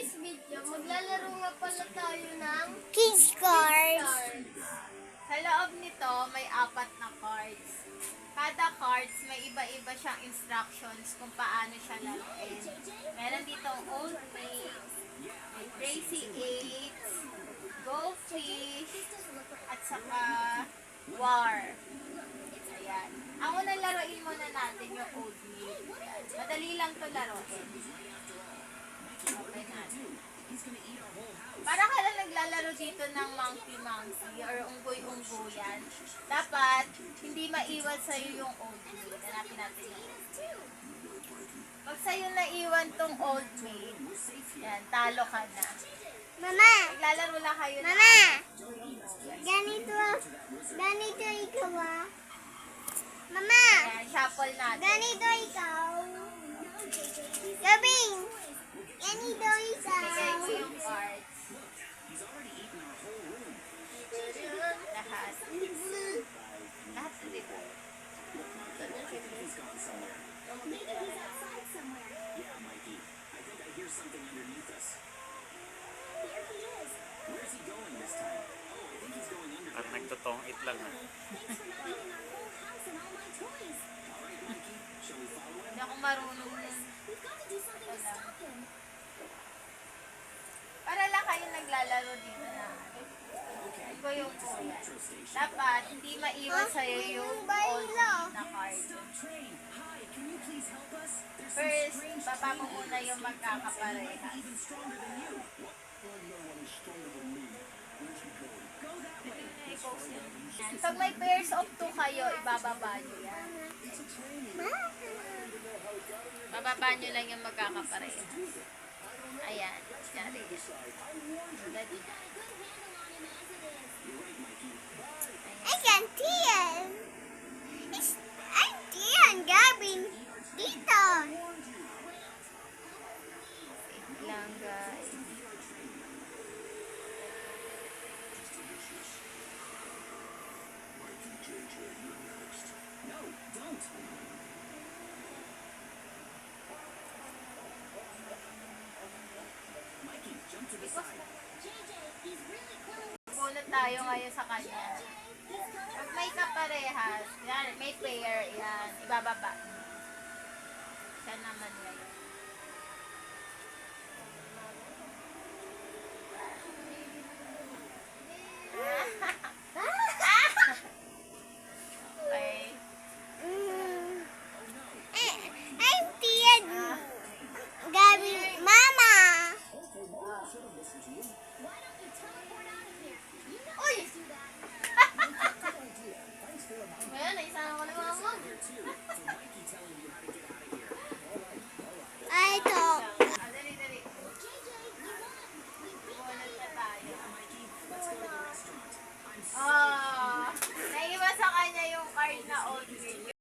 today's video, maglalaro nga pala tayo ng Kids cards. Sa loob nito, may 4 na cards. Kada cards, may iba-iba siyang instructions kung paano siya laruin. Meron dito Old Maid, may Crazy 8, Goldfish, at saka War. Ayan. Ang unang laruin muna natin yung Old Maid. Ayan. Madali lang to laruin. Okay natin. Para ka lang naglalaro dito ng monkey or unggoy-unggoyan. Dapat, hindi maiwan sa'yo yung Old Maid. Hanapin natin yung Old Maid. Pag sa'yo naiwan tong Old Maid, yan, talo ka na. Mama! Naglalaro lang kayo na. Mama! Ganito ikaw ah. Mama! Ayan, shuffle natin. Ganito ikaw. Gabing! Ganito ikaw. Bigay ko yung cards. Lahat. Lahat na dito. At nagtotong it lang ha. Hindi ako marunong nun. Para lang kayo naglalaro dito na. Ito yung kuya. Dapat, hindi maiwan sa'yo yung old na card. First, baba mo muna yung magkakaparehas. Pag may pairs of 2 kayo, ibababa nyo yan. Bababa nyo lang yung magkakaparehas. Ayan. Yari yan. Ready na. I can see it. I'm Tian Gabing. Dito. Wait lang guys. Bunot tayo ngayon sa kanya. Pag may kaparehas, yan, may pair, yan, ibababa. Siya naman ngayon. Okay. I'm Tian Gabing. Mama! Uy! Ngayon, naisama ko na mga mom. Ay, ito. Dali, dali. Bunot na tayo. Naiba sa kanya yung card na old green.